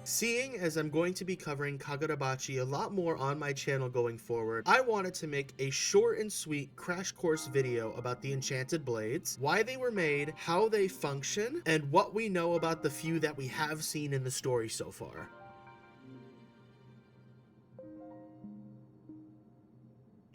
Seeing as I'm going to be covering Kagurabachi a lot more on my channel going forward, I wanted to make a short and sweet crash course video about the Enchanted Blades, why they were made, how they function, and what we know about the few that we have seen in the story so far.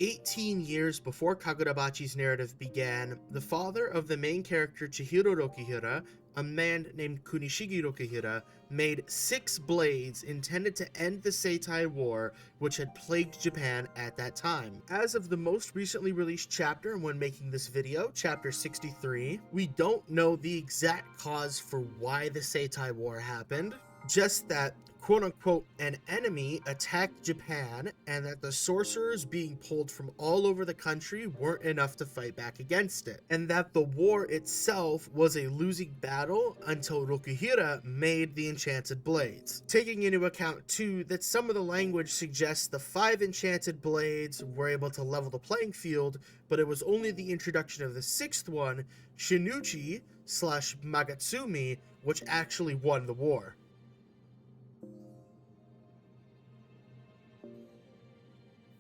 18 years before Kagurabachi's narrative began, the father of the main character Chihiro Rokihira, a man named Kunishigi Rokihira, made 6 blades intended to end the Seitai War, which had plagued Japan at that time. As of the most recently released chapter when making this video, chapter 63, we don't know the exact cause for why the Seitai War happened, just that quote-unquote an enemy attacked Japan and that the sorcerers being pulled from all over the country weren't enough to fight back against it, and that the war itself was a losing battle until Rokihira made the Enchanted Blades. Taking into account too that some of the language suggests the 5 Enchanted Blades were able to level the playing field, but it was only the introduction of the 6th one, Shinuchi/Magatsumi, which actually won the war.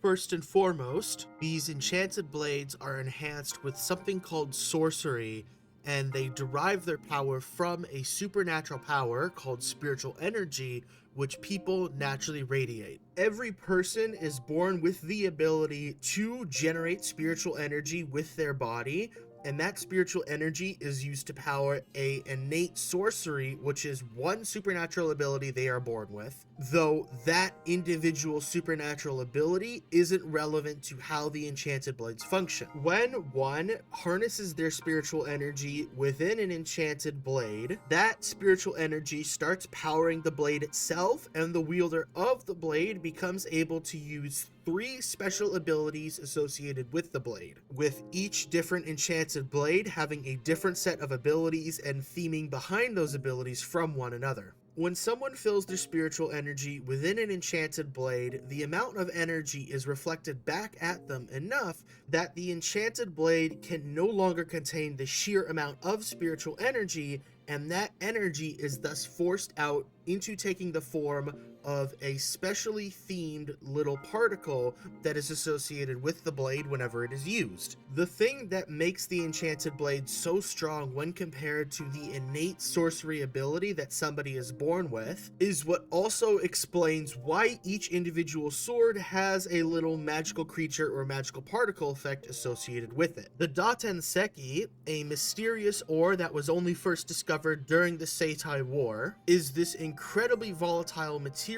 First and foremost, these Enchanted Blades are enhanced with something called sorcery, and they derive their power from a supernatural power called spiritual energy, which people naturally radiate. Every person is born with the ability to generate spiritual energy with their body, and that spiritual energy is used to power a innate sorcery, which is one supernatural ability they are born with, though that individual supernatural ability isn't relevant to how the Enchanted Blades function. When one harnesses their spiritual energy within an Enchanted Blade, that spiritual energy starts powering the blade itself, and the wielder of the blade becomes able to use 3 special abilities associated with the blade, with each different Enchanted Blade having a different set of abilities and theming behind those abilities from one another. When someone fills their spiritual energy within an Enchanted Blade, the amount of energy is reflected back at them enough that the Enchanted Blade can no longer contain the sheer amount of spiritual energy, and that energy is thus forced out into taking the form of a specially themed little particle that is associated with the blade whenever it is used. The thing that makes the Enchanted Blade so strong when compared to the innate sorcery ability that somebody is born with is what also explains why each individual sword has a little magical creature or magical particle effect associated with it. The Datenseki, a mysterious ore that was only first discovered during the Seitai War, is this incredibly volatile material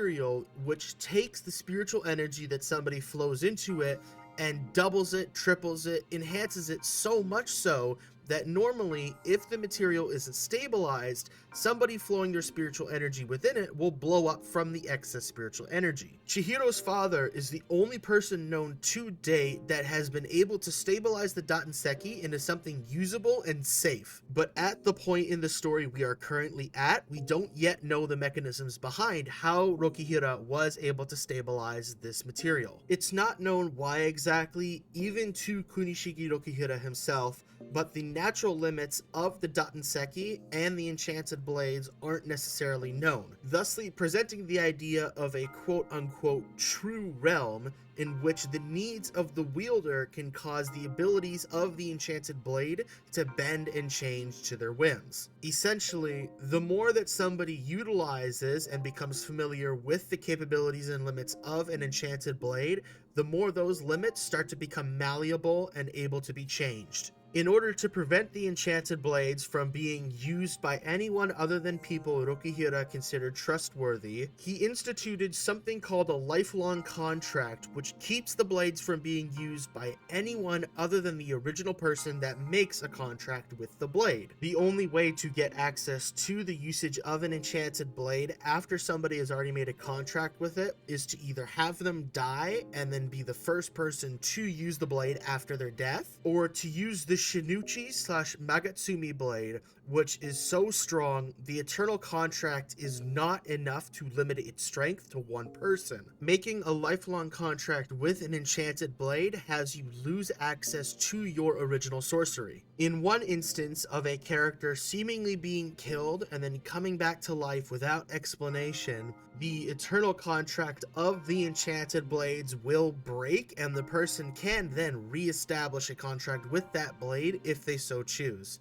which takes the spiritual energy that somebody flows into it and doubles it, triples it, enhances it so much so that normally, if the material isn't stabilized, somebody flowing their spiritual energy within it will blow up from the excess spiritual energy. Chihiro's father is the only person known to date that has been able to stabilize the Datenseki into something usable and safe. But at the point in the story we are currently at, we don't yet know the mechanisms behind how Rokihira was able to stabilize this material. It's not known why exactly, even to Kunishigi Rokihira himself, but the natural limits of the Datenseki and the Enchanted Blades aren't necessarily known, thusly presenting the idea of a quote-unquote true realm in which the needs of the wielder can cause the abilities of the Enchanted Blade to bend and change to their whims. Essentially, the more that somebody utilizes and becomes familiar with the capabilities and limits of an Enchanted Blade, the more those limits start to become malleable and able to be changed. In order to prevent the Enchanted Blades from being used by anyone other than people Rokihira considered trustworthy, he instituted something called a lifelong contract, which keeps the blades from being used by anyone other than the original person that makes a contract with the blade. The only way to get access to the usage of an Enchanted Blade after somebody has already made a contract with it is to either have them die and then be the first person to use the blade after their death, or to use the Shinuchi slash Magatsumi blade, which is so strong, the Eternal Contract is not enough to limit its strength to one person. Making a lifelong contract with an enchanted blade has you lose access to your original sorcery. In one instance of a character seemingly being killed and then coming back to life without explanation, the Eternal Contract of the enchanted blades will break, and the person can then re-establish a contract with that blade if they so choose.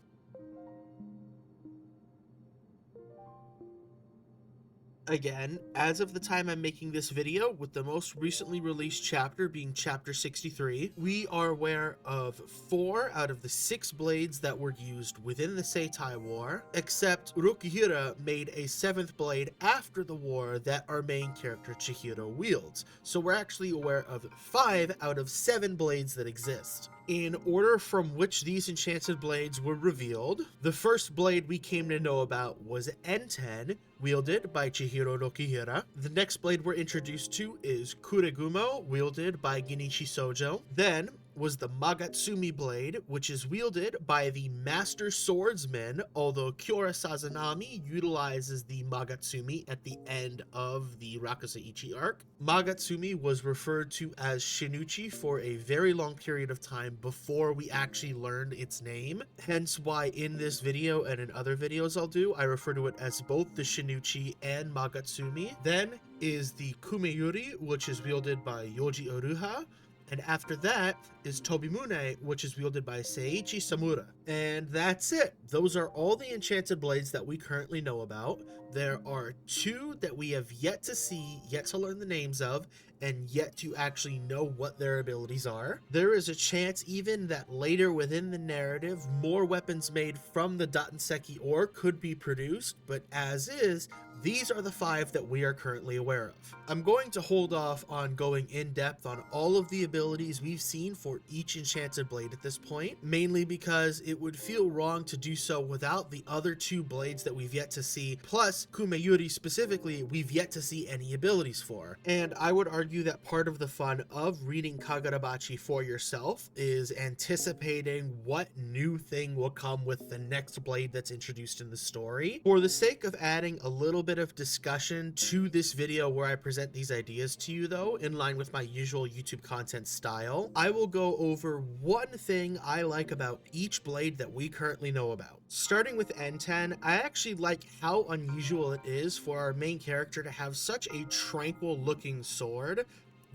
Again, as of the time I'm making this video, with the most recently released chapter being chapter 63, we are aware of 4 out of the 6 blades that were used within the Seitai War, except Rokihira made a 7th blade after the war that our main character Chihiro wields, so we're actually aware of 5 out of 7 blades that exist. In order from which these enchanted blades were revealed, the first blade we came to know about was Enten, wielded by Chihiro Rokihira. The next blade we're introduced to is Kuregumo, wielded by Genichi Sojo. Then was the Magatsumi blade, which is wielded by the Master Swordsman, although Kyora Sazanami utilizes the Magatsumi at the end of the Rakuseichi arc. Magatsumi was referred to as Shinuchi for a very long period of time before we actually learned its name, hence why in this video and in other videos I'll do, I refer to it as both the Shinuchi and Magatsumi. Then is the Kumeyuri, which is wielded by Yoji Oruha. And after that is Tobimune, which is wielded by Seiichi Samura. And that's it. Those are all the enchanted blades that we currently know about. There are 2 that we have yet to see, yet to learn the names of, and yet to actually know what their abilities are. There is a chance even that later within the narrative, more weapons made from the Datenseki ore could be produced, but as is, these are the 5 that we are currently aware of. I'm going to hold off on going in depth on all of the abilities we've seen for each enchanted blade at this point, mainly because it would feel wrong to do so without the other 2 blades that we've yet to see, plus Kumeyuri specifically, we've yet to see any abilities for. And I would argue that part of the fun of reading Kagurabachi for yourself is anticipating what new thing will come with the next blade that's introduced in the story. For the sake of adding a little bit of discussion to this video where I present these ideas to you though, in line with my usual YouTube content style, I will go over one thing I like about each blade that we currently know about. Starting with Enten, I actually like how unusual it is for our main character to have such a tranquil looking sword.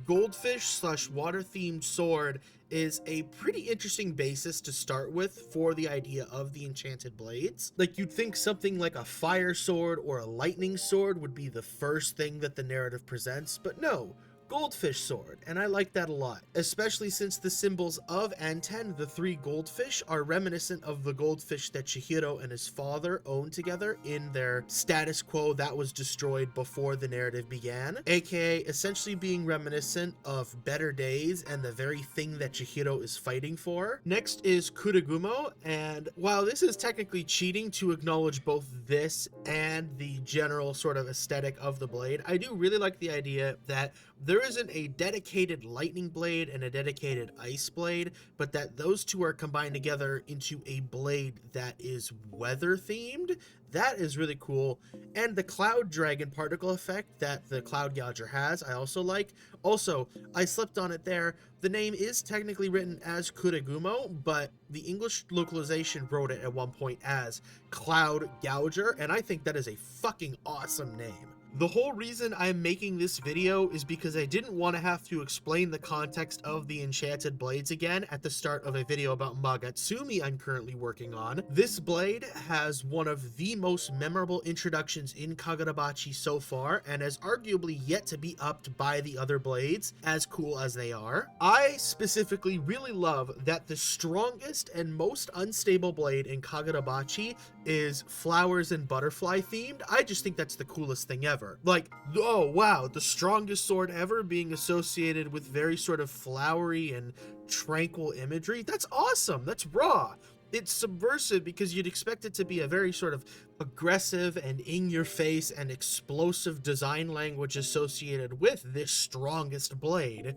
Goldfish slash water themed sword is a pretty interesting basis to start with for the idea of the enchanted blades. Like, you'd think something like a fire sword or a lightning sword would be the first thing that the narrative presents, but no. Goldfish sword, and I like that a lot, especially since the symbols of Enten, the 3 goldfish, are reminiscent of the goldfish that Chihiro and his father owned together in their status quo that was destroyed before the narrative began, aka essentially being reminiscent of better days and the very thing that Chihiro is fighting for. Next is Kuregumo, and while this is technically cheating to acknowledge both this and the general sort of aesthetic of the blade, I do really like the idea that there isn't a dedicated lightning blade and a dedicated ice blade, but that those 2 are combined together into a blade that is weather themed. That is really cool. And the cloud dragon particle effect that the cloud gouger has, I also like. Also, I slipped on it there. The name is technically written as Kuregumo, but the English localization wrote it at one point as cloud gouger, and I think that is a fucking awesome name. The whole reason I'm making this video is because I didn't want to have to explain the context of the enchanted blades again at the start of a video about Magatsumi I'm currently working on. This blade has one of the most memorable introductions in Kagurabachi so far, and has arguably yet to be upped by the other blades, as cool as they are. I specifically really love that the strongest and most unstable blade in Kagurabachi is flowers and butterfly themed. I just think that's the coolest thing ever. Like, oh wow, the strongest sword ever being associated with very sort of flowery and tranquil imagery. That's awesome. That's raw. It's subversive because you'd expect it to be a very sort of aggressive and in-your-face and explosive design language associated with this strongest blade.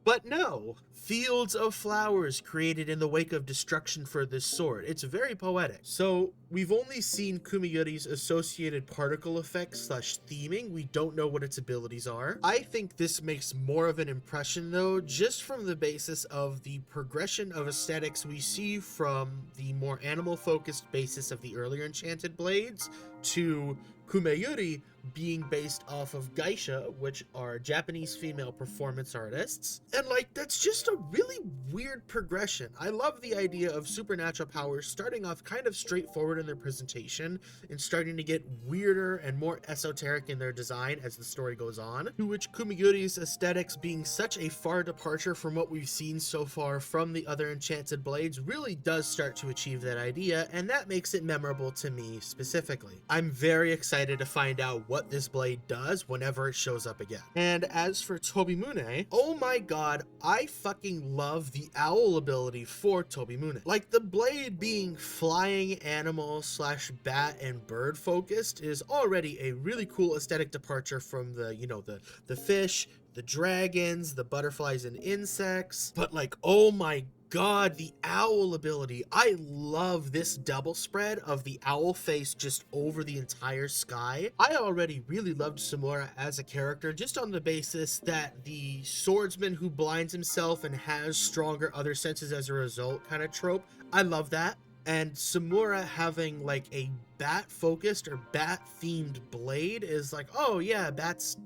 But no, fields of flowers created in the wake of destruction for this sword. It's very poetic. So we've only seen Kumiyuri's associated particle effects slash theming. We don't know what its abilities are. I think this makes more of an impression though, just from the basis of the progression of aesthetics we see from the more animal focused basis of the earlier Enchanted Blades to Kumeyuri being based off of geisha, which are Japanese female performance artists. And like, that's just a really weird progression. I love the idea of supernatural powers starting off kind of straightforward in their presentation and starting to get weirder and more esoteric in their design as the story goes on, to which Kumiyuri's aesthetics being such a far departure from what we've seen so far from the other Enchanted Blades really does start to achieve that idea, and that makes it memorable to me specifically. I'm very excited to find out what this blade does whenever it shows up again. And as for Tobimune, oh my god, I fucking love the owl ability for Tobimune. Like, the blade being flying animal slash bat and bird focused is already a really cool aesthetic departure from the, you know, the fish, the dragons, the butterflies and insects. But like, oh my god, the owl ability. I love this double spread of the owl face just over the entire sky. I already really loved Samura as a character just on the basis that the swordsman who blinds himself and has stronger other senses as a result kind of trope. I love that. And Samura having like a bat focused or bat themed blade is like, oh yeah, bats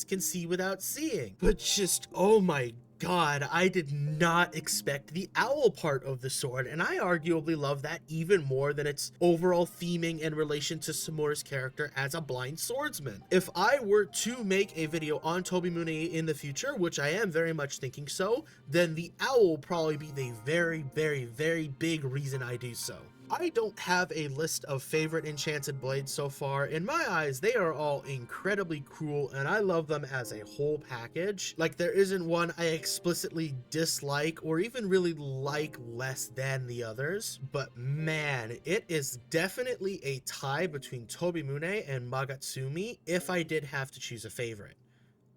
can see without seeing. But just, oh my god, I did not expect the owl part of the sword, and I arguably love that even more than its overall theming in relation to Samura's character as a blind swordsman. If I were to make a video on Tobimune in the future, which I am very much thinking so, then the owl will probably be the very, very, very big reason I do so. I don't have a list of favorite Enchanted Blades so far. In my eyes, they are all incredibly cool, and I love them as a whole package. Like, there isn't one I explicitly dislike or even really like less than the others, but man, it is definitely a tie between Tobimune and Magatsumi if I did have to choose a favorite.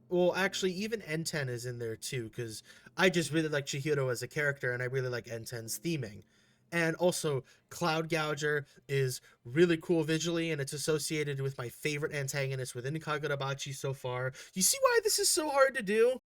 Well, actually, even N10 is in there too, because I just really like Chihiro as a character, and I really like N10's theming. And also, Cloud Gouger is really cool visually, and it's associated with my favorite antagonist within Kagurabachi so far. You see why this is so hard to do?